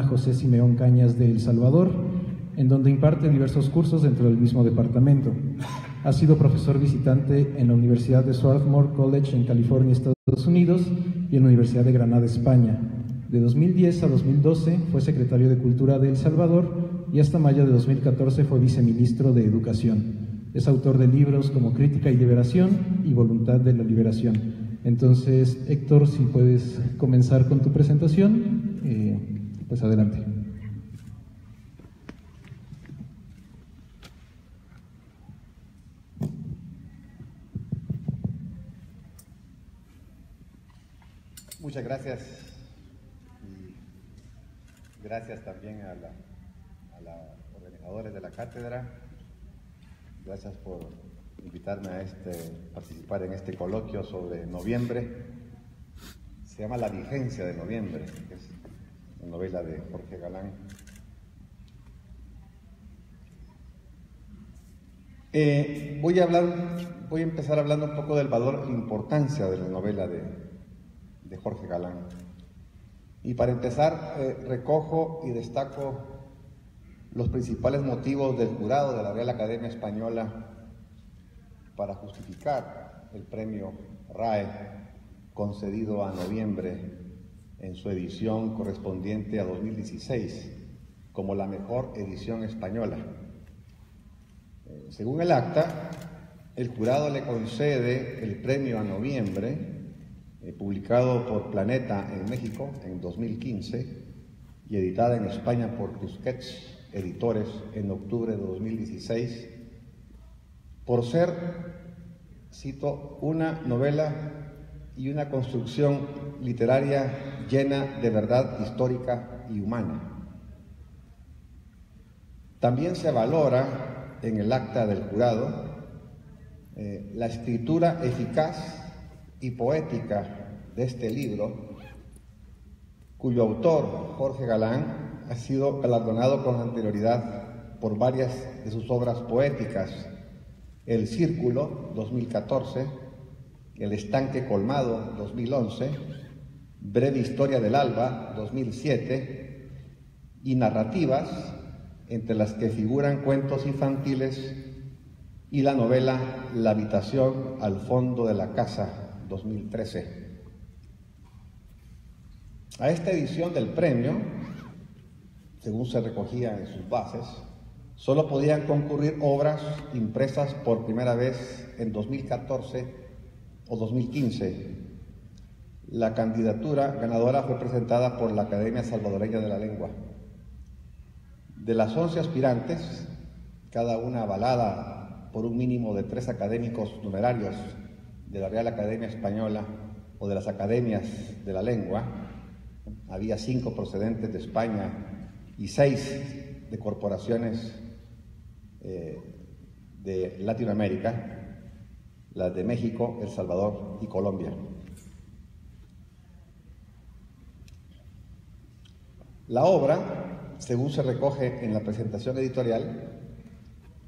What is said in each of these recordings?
José Simeón Cañas de El Salvador, en donde imparte diversos cursos dentro del mismo departamento. Ha sido profesor visitante en la Universidad de Swarthmore College en California, Estados Unidos, y en la Universidad de Granada, España. De 2010 a 2012 fue secretario de Cultura de El Salvador y hasta mayo de 2014 fue viceministro de Educación. Es autor de libros como Crítica y Liberación y Voluntad de la Liberación. Entonces, Héctor, si puedes comenzar con tu presentación, pues adelante. Muchas gracias y gracias también a los organizadores de la cátedra. Gracias por invitarme a participar en este coloquio sobre noviembre. Se llama La vigencia de noviembre, que es una novela de Jorge Galán. Voy a empezar hablando un poco del valor e importancia de la novela de Jorge Galán. Y para empezar, recojo y destaco los principales motivos del jurado de la Real Academia Española para justificar el premio RAE concedido a noviembre en su edición correspondiente a 2016 como la mejor edición española. Según el acta, el jurado le concede el premio a noviembre, publicado por Planeta en México en 2015 y editada en España por Tusquets Editores en octubre de 2016, por ser, cito, una novela y una construcción literaria llena de verdad histórica y humana. También se valora en el acta del jurado la escritura eficaz y poética de este libro, cuyo autor, Jorge Galán, ha sido galardonado con anterioridad por varias de sus obras poéticas: El Círculo, 2014, El Estanque Colmado, 2011, Breve Historia del Alba, 2007, y narrativas, entre las que figuran cuentos infantiles y la novela La habitación al fondo de la casa, 2013. A esta edición del premio, según se recogía en sus bases, solo podían concurrir obras impresas por primera vez en 2014 o 2015. La candidatura ganadora fue presentada por la Academia Salvadoreña de la Lengua. De las 11 aspirantes, cada una avalada por un mínimo de 3 académicos numerarios de la Real Academia Española o de las Academias de la Lengua, había 5 procedentes de España y 6 de corporaciones de Latinoamérica, las de México, El Salvador y Colombia. La obra, según se recoge en la presentación editorial,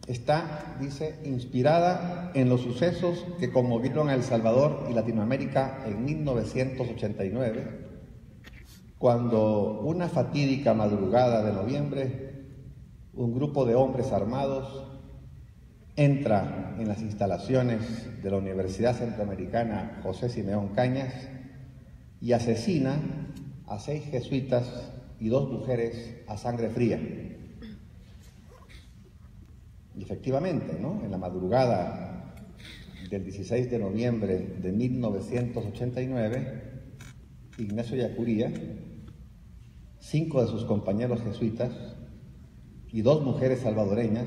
está, dice, inspirada en los sucesos que conmovieron a El Salvador y Latinoamérica en 1989, cuando una fatídica madrugada de noviembre, un grupo de hombres armados entra en las instalaciones de la Universidad Centroamericana José Simeón Cañas y asesina a 6 jesuitas y 2 mujeres a sangre fría. Y efectivamente, ¿no?, en la madrugada del 16 de noviembre de 1989, Ignacio Yacuría, 5 de sus compañeros jesuitas y 2 mujeres salvadoreñas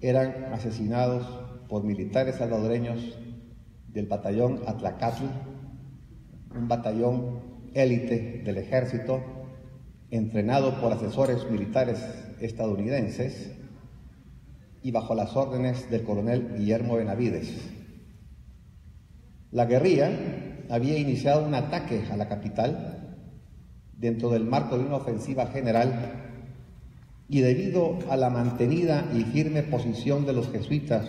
eran asesinados por militares salvadoreños del batallón Atlacatl, un batallón élite del ejército entrenado por asesores militares estadounidenses y bajo las órdenes del coronel Guillermo Benavides. La guerrilla había iniciado un ataque a la capital dentro del marco de una ofensiva general, y debido a la mantenida y firme posición de los jesuitas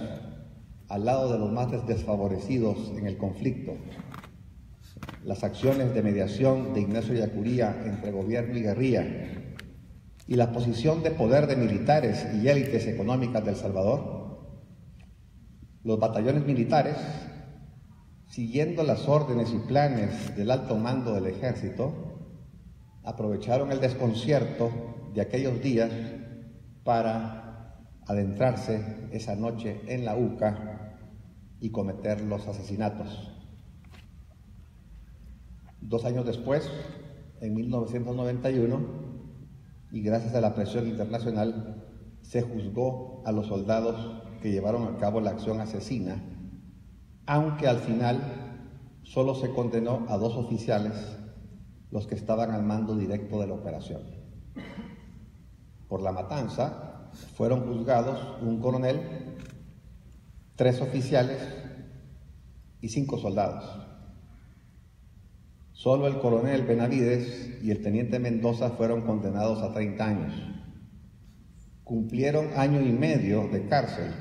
al lado de los más desfavorecidos en el conflicto, las acciones de mediación de Ignacio Ellacuría entre gobierno y guerrilla y la posición de poder de militares y élites económicas de El Salvador, los batallones militares, siguiendo las órdenes y planes del alto mando del ejército, aprovecharon el desconcierto de aquellos días para adentrarse esa noche en la UCA y cometer los asesinatos. 2 años después, en 1991, y gracias a la presión internacional, se juzgó a los soldados que llevaron a cabo la acción asesina, aunque al final solo se condenó a 2 oficiales, los que estaban al mando directo de la operación. Por la matanza fueron juzgados un coronel, 3 oficiales y 5 soldados. Solo el coronel Benavides y el teniente Mendoza fueron condenados a 30 años. Cumplieron 1 año y medio de cárcel,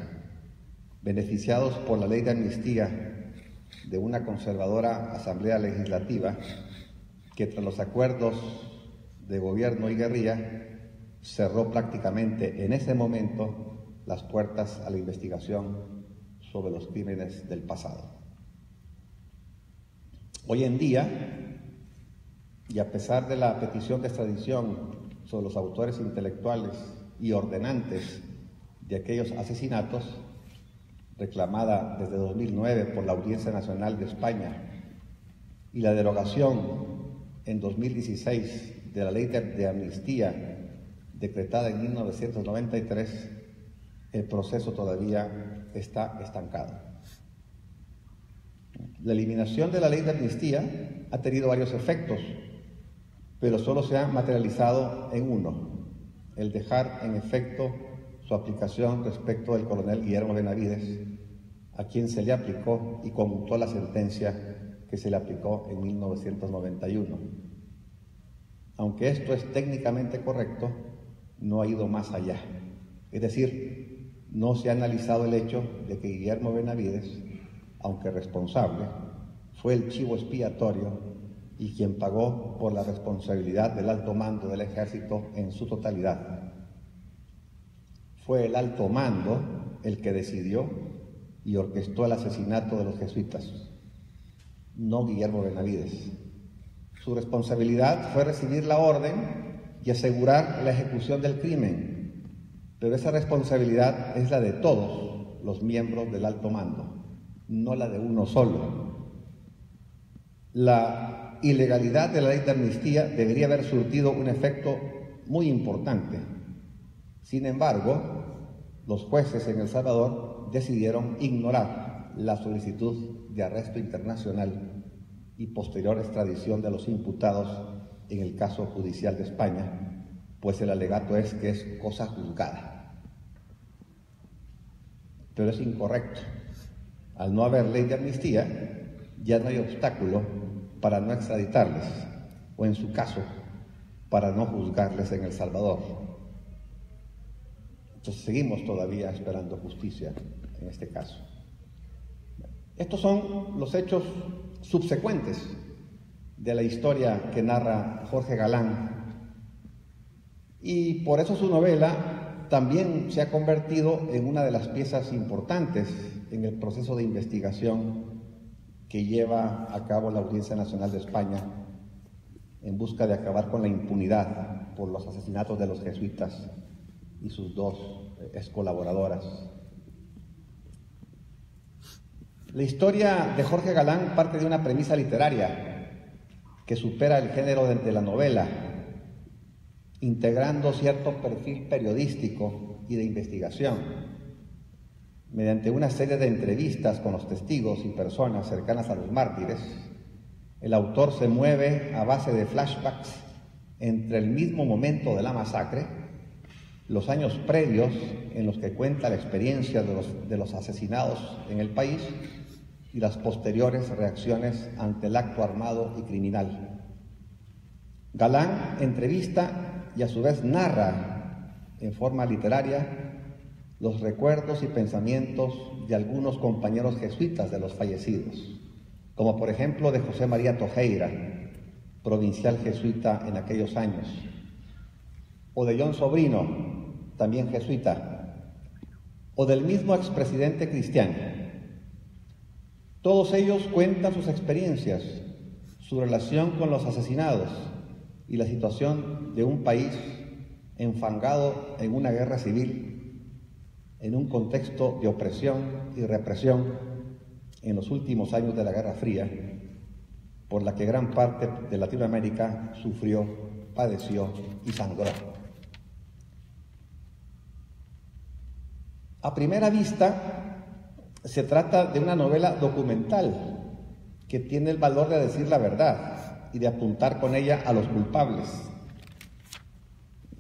beneficiados por la ley de amnistía de una conservadora Asamblea Legislativa que tras los acuerdos de gobierno y guerrilla cerró prácticamente en ese momento las puertas a la investigación sobre los crímenes del pasado. Hoy en día, y a pesar de la petición de extradición sobre los autores intelectuales y ordenantes de aquellos asesinatos, reclamada desde 2009 por la Audiencia Nacional de España, y la derogación en 2016 de la ley de amnistía decretada en 1993, el proceso todavía está estancado. La eliminación de la ley de amnistía ha tenido varios efectos, pero solo se ha materializado en uno: el dejar en efecto su aplicación respecto del coronel Guillermo Benavides, a quien se le aplicó y conmutó la sentencia que se le aplicó en 1991. Aunque esto es técnicamente correcto, no ha ido más allá. Es decir, no se ha analizado el hecho de que Guillermo Benavides, aunque responsable, fue el chivo expiatorio y quien pagó por la responsabilidad del alto mando del ejército en su totalidad. Fue el alto mando el que decidió y orquestó el asesinato de los jesuitas, no Guillermo Benavides. Su responsabilidad fue recibir la orden y asegurar la ejecución del crimen, pero esa responsabilidad es la de todos los miembros del alto mando, no la de uno solo. La ilegalidad de la ley de amnistía debería haber surtido un efecto muy importante. Sin embargo, los jueces en El Salvador decidieron ignorar la solicitud de arresto internacional y posterior extradición de los imputados en el caso judicial de España, pues el alegato es que es cosa juzgada. Pero es incorrecto. Al no haber ley de amnistía, ya no hay obstáculo para no extraditarles, o en su caso, para no juzgarles en El Salvador. Entonces seguimos todavía esperando justicia en este caso. Estos son los hechos subsecuentes de la historia que narra Jorge Galán, y por eso su novela también se ha convertido en una de las piezas importantes en el proceso de investigación que lleva a cabo la Audiencia Nacional de España en busca de acabar con la impunidad por los asesinatos de los jesuitas y sus 2 excolaboradoras. La historia de Jorge Galán parte de una premisa literaria que supera el género de la novela, integrando cierto perfil periodístico y de investigación. Mediante una serie de entrevistas con los testigos y personas cercanas a los mártires, el autor se mueve a base de flashbacks entre el mismo momento de la masacre, los años previos en los que cuenta la experiencia de los asesinados en el país y las posteriores reacciones ante el acto armado y criminal. Galán entrevista y a su vez narra en forma literaria los recuerdos y pensamientos de algunos compañeros jesuitas de los fallecidos, como por ejemplo de José María Tojeira, provincial jesuita en aquellos años, o de John Sobrino, también jesuita, o del mismo expresidente cristiano. Todos ellos cuentan sus experiencias, su relación con los asesinados y la situación de un país enfangado en una guerra civil, en un contexto de opresión y represión en los últimos años de la Guerra Fría, por la que gran parte de Latinoamérica sufrió, padeció y sangró. A primera vista, se trata de una novela documental que tiene el valor de decir la verdad y de apuntar con ella a los culpables.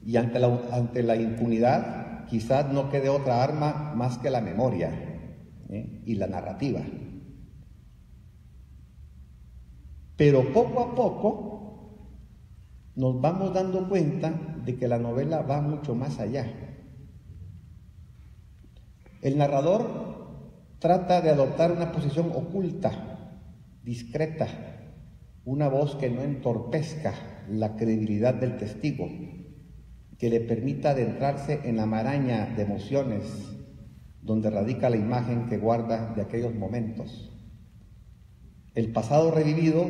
Y ante la impunidad, quizás no quede otra arma más que la memoria y la narrativa. Pero poco a poco nos vamos dando cuenta de que la novela va mucho más allá. El narrador trata de adoptar una posición oculta, discreta, una voz que no entorpezca la credibilidad del testigo, que le permita adentrarse en la maraña de emociones donde radica la imagen que guarda de aquellos momentos. El pasado revivido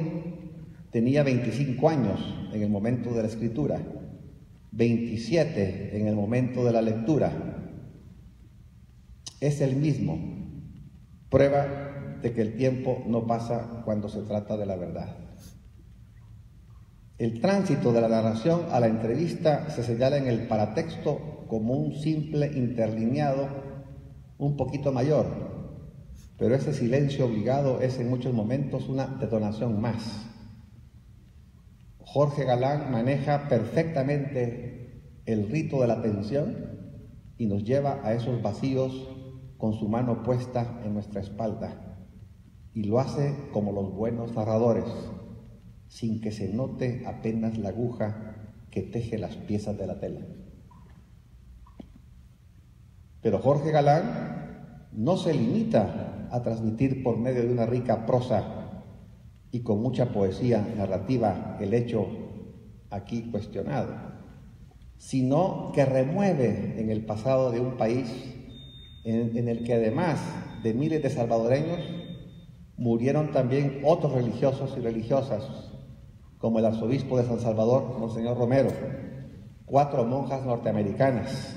tenía 25 años en el momento de la escritura, 27 en el momento de la lectura. Es el mismo, prueba de que el tiempo no pasa cuando se trata de la verdad. El tránsito de la narración a la entrevista se señala en el paratexto como un simple interlineado un poquito mayor, pero ese silencio obligado es en muchos momentos una detonación más. Jorge Galán maneja perfectamente el rito de la tensión y nos lleva a esos vacíos con su mano puesta en nuestra espalda, y lo hace como los buenos narradores, sin que se note apenas la aguja que teje las piezas de la tela. Pero Jorge Galán no se limita a transmitir por medio de una rica prosa y con mucha poesía narrativa el hecho aquí cuestionado, sino que remueve en el pasado de un país en el que además de miles de salvadoreños murieron también otros religiosos y religiosas, como el arzobispo de San Salvador, Monseñor Romero, 4 monjas norteamericanas,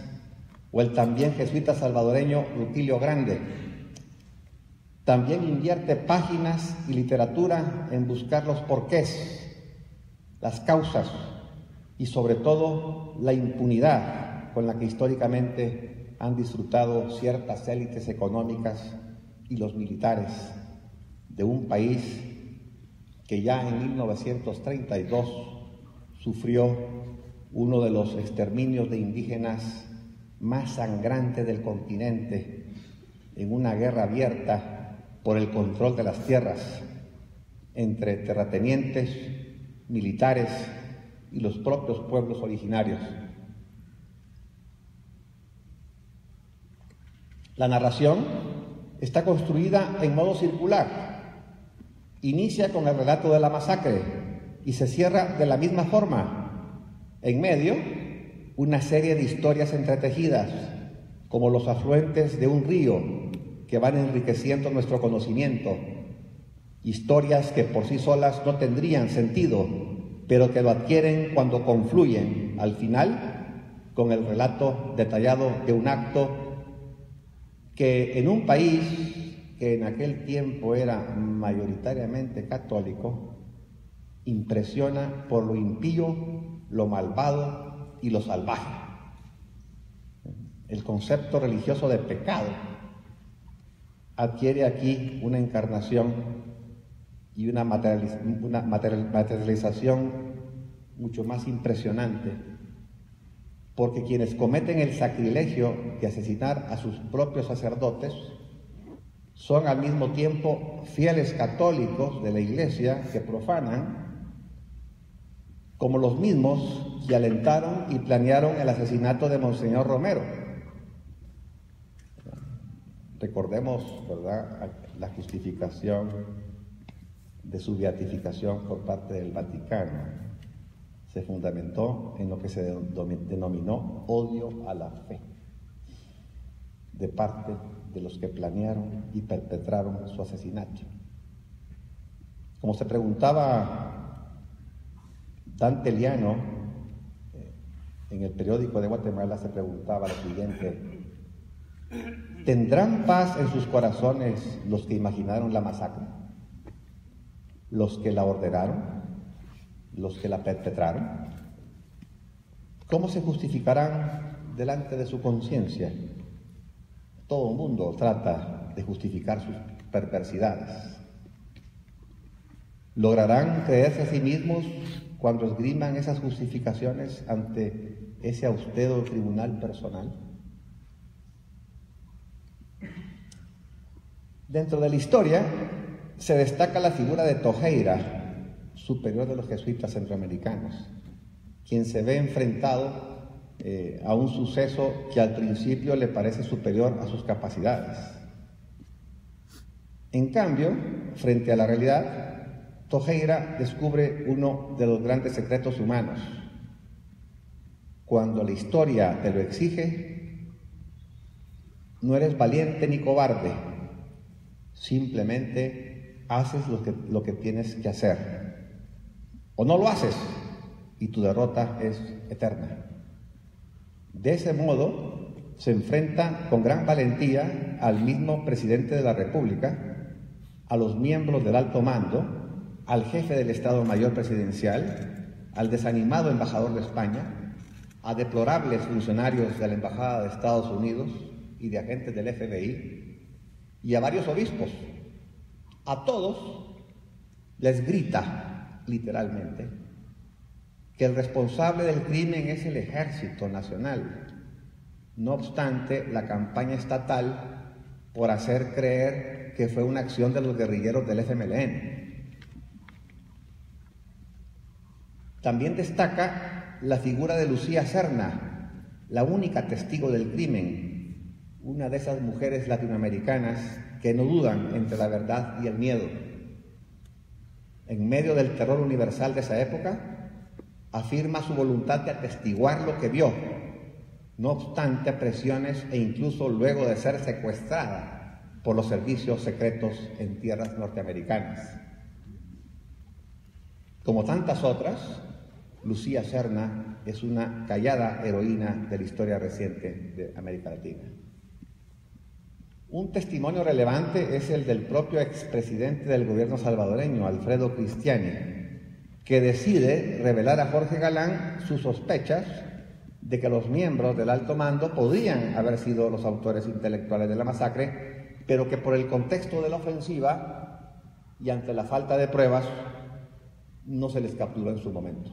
o el también jesuita salvadoreño Rutilio Grande. También invierte páginas y literatura en buscar los porqués, las causas y sobre todo la impunidad con la que históricamente han disfrutado ciertas élites económicas y los militares de un país que ya en 1932 sufrió uno de los exterminios de indígenas más sangrantes del continente en una guerra abierta por el control de las tierras entre terratenientes, militares y los propios pueblos originarios. La narración está construida en modo circular. Inicia con el relato de la masacre y se cierra de la misma forma. En medio, una serie de historias entretejidas, como los afluentes de un río que van enriqueciendo nuestro conocimiento. Historias que por sí solas no tendrían sentido, pero que lo adquieren cuando confluyen al final con el relato detallado de un acto que en un país que en aquel tiempo era mayoritariamente católico, impresiona por lo impío, lo malvado y lo salvaje. El concepto religioso de pecado adquiere aquí una encarnación y una materialización mucho más impresionante, porque quienes cometen el sacrilegio de asesinar a sus propios sacerdotes son al mismo tiempo fieles católicos de la Iglesia que profanan, como los mismos que alentaron y planearon el asesinato de Monseñor Romero. Recordemos, ¿verdad?, la justificación de su beatificación por parte del Vaticano se fundamentó en lo que se denominó odio a la fe, de parte de los que planearon y perpetraron su asesinato. Como se preguntaba Dante Liano, en el periódico de Guatemala se preguntaba lo siguiente: ¿tendrán paz en sus corazones los que imaginaron la masacre? ¿Los que la ordenaron? ¿Los que la perpetraron? ¿Cómo se justificarán delante de su conciencia? Todo el mundo trata de justificar sus perversidades. ¿Lograrán creerse a sí mismos cuando esgriman esas justificaciones ante ese austero tribunal personal? Dentro de la historia se destaca la figura de Tojeira, superior de los jesuitas centroamericanos, quien se ve enfrentado a un suceso que al principio le parece superior a sus capacidades. En cambio, frente a la realidad, Tojeira descubre uno de los grandes secretos humanos. Cuando la historia te lo exige, no eres valiente ni cobarde, simplemente haces lo que tienes que hacer. O no lo haces y tu derrota es eterna. De ese modo se enfrenta con gran valentía al mismo presidente de la República, a los miembros del alto mando, al jefe del Estado Mayor Presidencial, al desanimado embajador de España, a deplorables funcionarios de la Embajada de Estados Unidos y de agentes del FBI, y a varios obispos. A todos les grita, literalmente, que el responsable del crimen es el Ejército Nacional. No obstante, la campaña estatal por hacer creer que fue una acción de los guerrilleros del FMLN. También destaca la figura de Lucía Serna, la única testigo del crimen, una de esas mujeres latinoamericanas que no dudan entre la verdad y el miedo. En medio del terror universal de esa época, afirma su voluntad de atestiguar lo que vio, no obstante presiones e incluso luego de ser secuestrada por los servicios secretos en tierras norteamericanas. Como tantas otras, Lucía Serna es una callada heroína de la historia reciente de América Latina. Un testimonio relevante es el del propio expresidente del gobierno salvadoreño, Alfredo Cristiani, que decide revelar a Jorge Galán sus sospechas de que los miembros del alto mando podrían haber sido los autores intelectuales de la masacre, pero que por el contexto de la ofensiva y ante la falta de pruebas no se les capturó en su momento.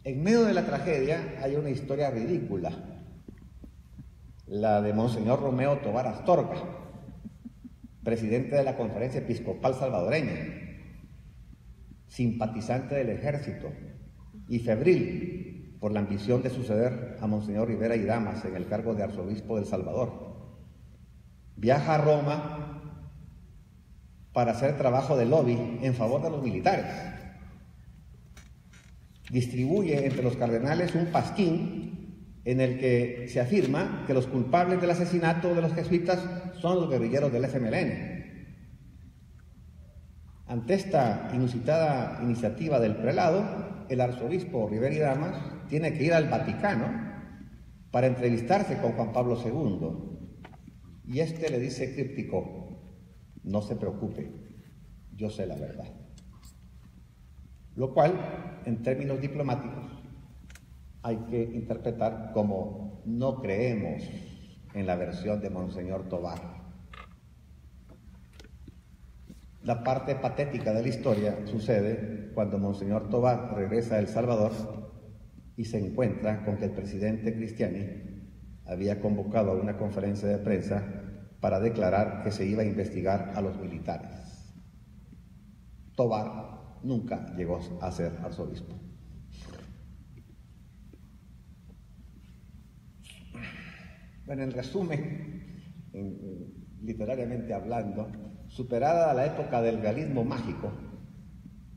En medio de la tragedia hay una historia ridícula, la de Monseñor Romeo Tovar Astorga, presidente de la Conferencia Episcopal Salvadoreña, simpatizante del ejército y febril por la ambición de suceder a Monseñor Rivera y Damas en el cargo de arzobispo del Salvador. Viaja a Roma para hacer trabajo de lobby en favor de los militares. Distribuye entre los cardenales un pasquín en el que se afirma que los culpables del asesinato de los jesuitas son los guerrilleros del FMLN. Ante esta inusitada iniciativa del prelado, el arzobispo Rivera y Damas tiene que ir al Vaticano para entrevistarse con Juan Pablo II. Y este le dice críptico: no se preocupe, yo sé la verdad. Lo cual, en términos diplomáticos, hay que interpretar como no creemos en la versión de Monseñor Tovar. La parte patética de la historia sucede cuando Monseñor Tovar regresa a El Salvador y se encuentra con que el presidente Cristiani había convocado a una conferencia de prensa para declarar que se iba a investigar a los militares. Tovar nunca llegó a ser arzobispo. Bueno, en resumen, literariamente hablando, superada la época del realismo mágico,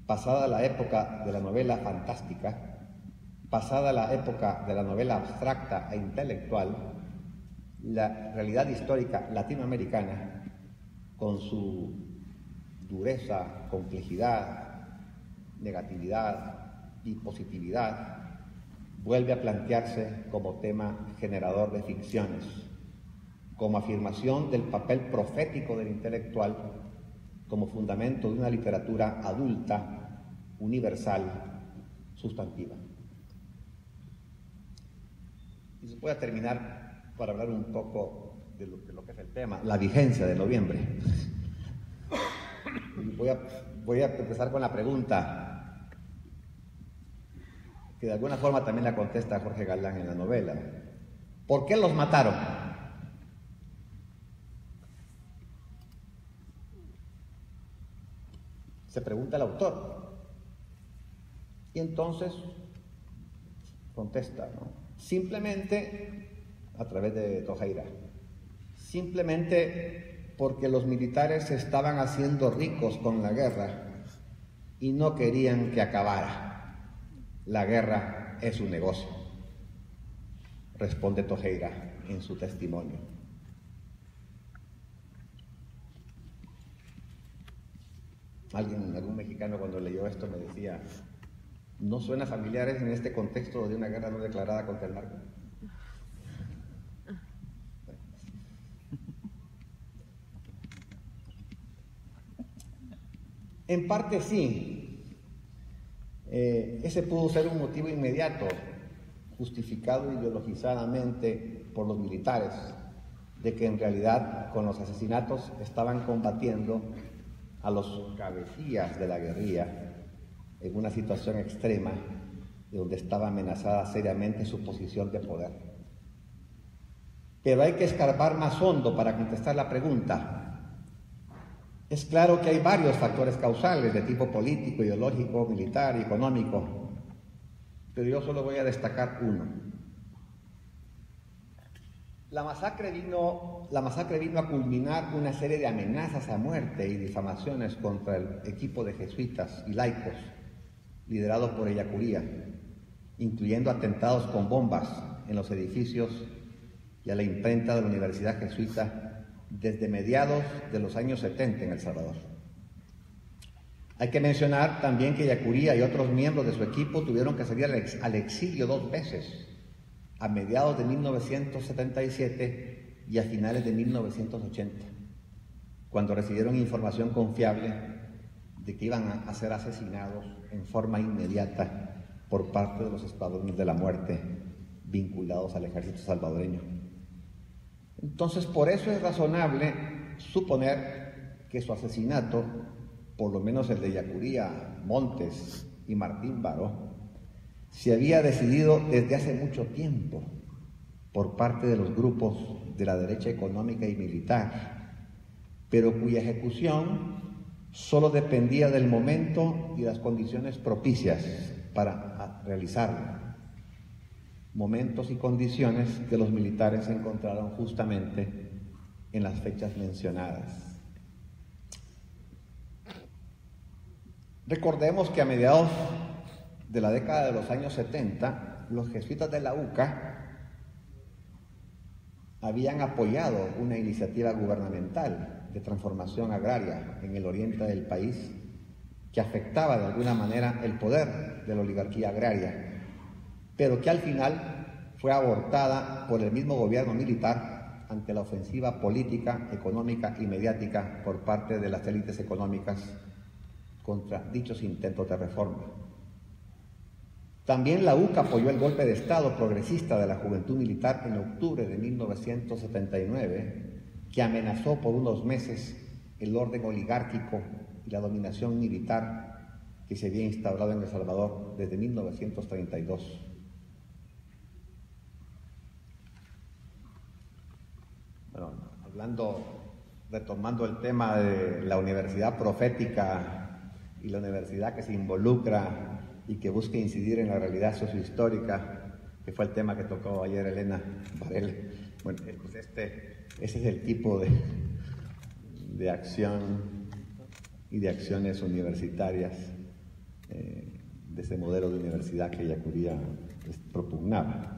pasada la época de la novela fantástica, pasada la época de la novela abstracta e intelectual, la realidad histórica latinoamericana, con su dureza, complejidad, negatividad y positividad, vuelve a plantearse como tema generador de ficciones, como afirmación del papel profético del intelectual, como fundamento de una literatura adulta, universal, sustantiva. Y se puede terminar para hablar un poco de lo que es el tema, la vigencia de noviembre. Voy a empezar con la pregunta, que de alguna forma también la contesta Jorge Galán en la novela. ¿Por qué los mataron? Se pregunta el autor. Y entonces contesta, ¿no? Simplemente, a través de Tojeira, simplemente porque los militares se estaban haciendo ricos con la guerra y no querían que acabara. La guerra es un negocio, responde Tojeira en su testimonio. Algún mexicano cuando leyó esto me decía, ¿no suena familiares en este contexto de una guerra no declarada contra el narco? En parte sí, ese pudo ser un motivo inmediato, justificado ideologizadamente por los militares, de que en realidad con los asesinatos estaban combatiendo a los cabecillas de la guerrilla en una situación extrema de donde estaba amenazada seriamente su posición de poder. Pero hay que escarbar más hondo para contestar la pregunta. Es claro que hay varios factores causales de tipo político, ideológico, militar y económico, pero yo solo voy a destacar uno. La masacre vino a culminar una serie de amenazas a muerte y difamaciones contra el equipo de jesuitas y laicos liderados por Ellacuría, incluyendo atentados con bombas en los edificios y a la imprenta de la Universidad Jesuita desde mediados de los años 70 en El Salvador. Hay que mencionar también que Ellacuría y otros miembros de su equipo tuvieron que salir al exilio 2 veces, a mediados de 1977 y a finales de 1980, cuando recibieron información confiable de que iban a ser asesinados en forma inmediata por parte de los escuadrones de la muerte vinculados al ejército salvadoreño. Entonces, por eso es razonable suponer que su asesinato, por lo menos el de Ellacuría, Montes y Martín Baró, se había decidido desde hace mucho tiempo por parte de los grupos de la derecha económica y militar, pero cuya ejecución solo dependía del momento y las condiciones propicias para realizarlo. Momentos y condiciones que los militares encontraron justamente en las fechas mencionadas. Recordemos que a mediados de la década de los años 70, los jesuitas de la UCA habían apoyado una iniciativa gubernamental de transformación agraria en el oriente del país que afectaba de alguna manera el poder de la oligarquía agraria, pero que al final fue abortada por el mismo gobierno militar ante la ofensiva política, económica y mediática por parte de las élites económicas contra dichos intentos de reforma. También la UCA apoyó el golpe de Estado progresista de la Juventud Militar en octubre de 1979, que amenazó por unos meses el orden oligárquico y la dominación militar que se había instaurado en El Salvador desde 1932. Bueno, retomando el tema de la universidad profética y la universidad que se involucra y que busca incidir en la realidad sociohistórica, que fue el tema que tocó ayer Elena Varela. Bueno, pues ese es el tipo de acción y de acciones universitarias de ese modelo de universidad que Ellacuría propugnaba.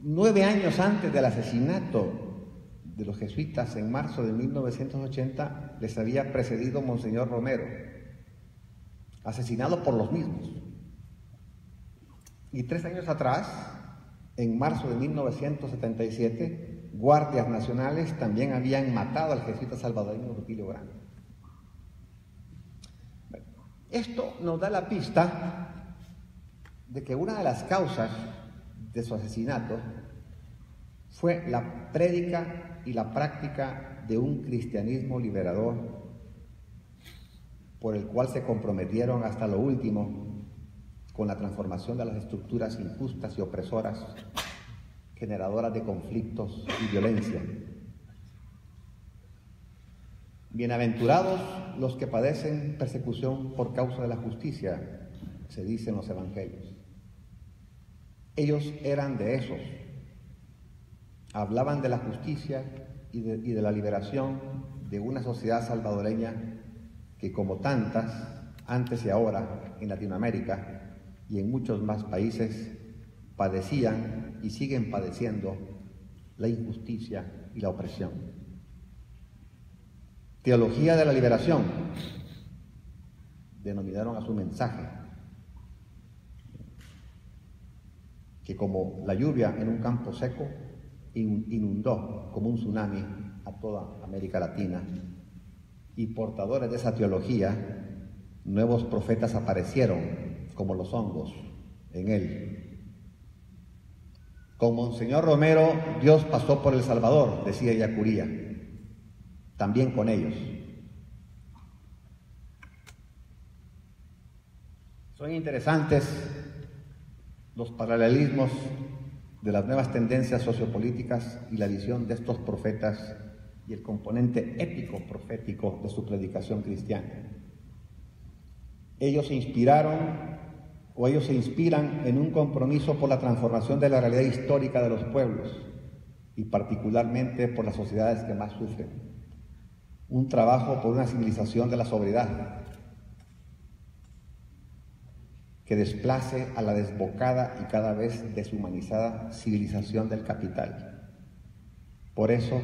9 años antes del asesinato de los jesuitas en marzo de 1980 les había precedido Monseñor Romero, asesinado por los mismos. Y 3 años atrás, en marzo de 1977, guardias nacionales también habían matado al jesuita salvadoreño Rutilio Grande. Esto nos da la pista de que una de las causas de su asesinato fue la prédica y la práctica de un cristianismo liberador por el cual se comprometieron hasta lo último con la transformación de las estructuras injustas y opresoras, generadoras de conflictos y violencia. Bienaventurados los que padecen persecución por causa de la justicia, se dice en los evangelios. Ellos eran de esos. Hablaban de la justicia y de la liberación de una sociedad salvadoreña que, como tantas, antes y ahora en Latinoamérica y en muchos más países, padecían y siguen padeciendo la injusticia y la opresión. Teología de la liberación, denominaron a su mensaje, que como la lluvia en un campo seco, inundó como un tsunami a toda América Latina, y portadores de esa teología, nuevos profetas aparecieron como los hongos en él. Con Monseñor Romero, Dios pasó por El Salvador, decía Ellacuría, también con ellos. Son interesantes los paralelismos de las nuevas tendencias sociopolíticas y la visión de estos profetas y el componente épico profético de su predicación cristiana. Ellos se inspiran en un compromiso por la transformación de la realidad histórica de los pueblos y particularmente por las sociedades que más sufren. Un trabajo por una civilización de la sobriedad que desplace a la desbocada y cada vez deshumanizada civilización del capital. Por eso,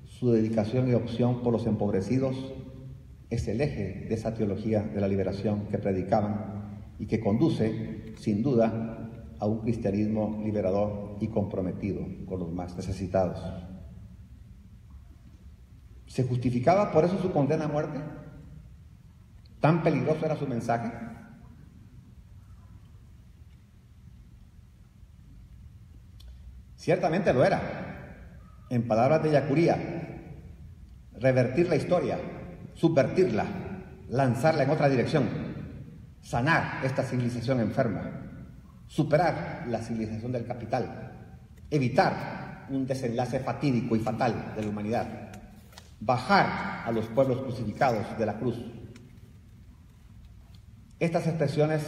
su dedicación y opción por los empobrecidos es el eje de esa teología de la liberación que predicaban y que conduce, sin duda, a un cristianismo liberador y comprometido con los más necesitados. ¿Se justificaba por eso su condena a muerte? ¿Tan peligroso era su mensaje? Ciertamente lo era. En palabras de Ellacuría, revertir la historia, subvertirla, lanzarla en otra dirección, sanar esta civilización enferma, superar la civilización del capital, evitar un desenlace fatídico y fatal de la humanidad, bajar a los pueblos crucificados de la cruz. Estas expresiones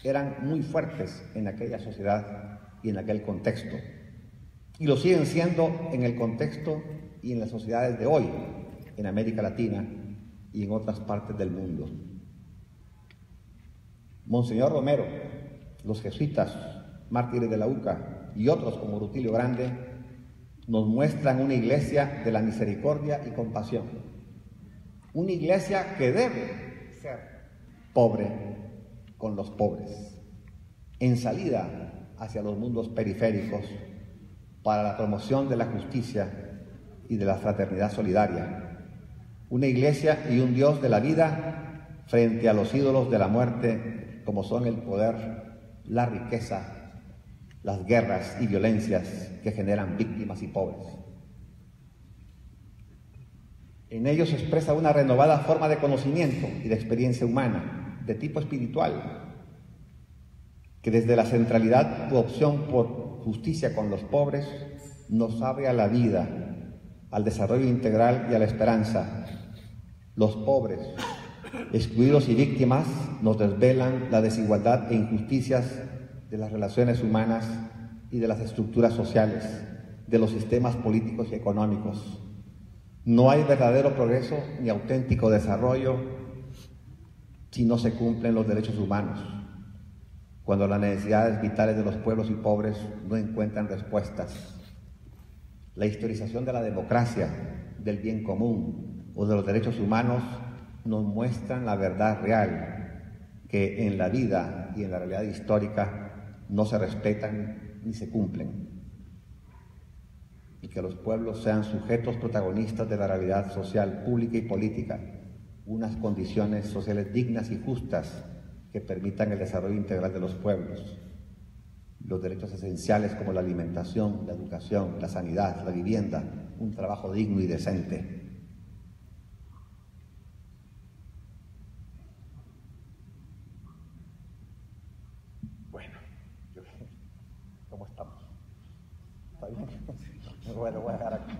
eran muy fuertes en aquella sociedad y en aquel contexto, y lo siguen siendo en el contexto y en las sociedades de hoy, en América Latina y en otras partes del mundo. Monseñor Romero, los jesuitas, mártires de la UCA y otros como Rutilio Grande nos muestran una iglesia de la misericordia y compasión. Una iglesia que debe ser pobre con los pobres, en salida hacia los mundos periféricos para la promoción de la justicia y de la fraternidad solidaria. Una iglesia y un Dios de la vida frente a los ídolos de la muerte, como son el poder, la riqueza, las guerras y violencias que generan víctimas y pobres. En ellos se expresa una renovada forma de conocimiento y de experiencia humana, de tipo espiritual, que desde la centralidad u opción por justicia con los pobres nos abre a la vida, al desarrollo integral y a la esperanza. Los pobres, excluidos y víctimas, nos desvelan la desigualdad e injusticias de las relaciones humanas y de las estructuras sociales, de los sistemas políticos y económicos. No hay verdadero progreso ni auténtico desarrollo si no se cumplen los derechos humanos, cuando las necesidades vitales de los pueblos y pobres no encuentran respuestas. La historización de la democracia, del bien común o de los derechos humanos nos muestran la verdad real, que en la vida y en la realidad histórica no se respetan ni se cumplen, y que los pueblos sean sujetos protagonistas de la realidad social, pública y política, unas condiciones sociales dignas y justas que permitan el desarrollo integral de los pueblos. Los derechos esenciales como la alimentación, la educación, la sanidad, la vivienda, un trabajo digno y decente. Bueno, ¿cómo estamos? ¿Está bien? Bueno, voy a dejar aquí.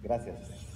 Gracias.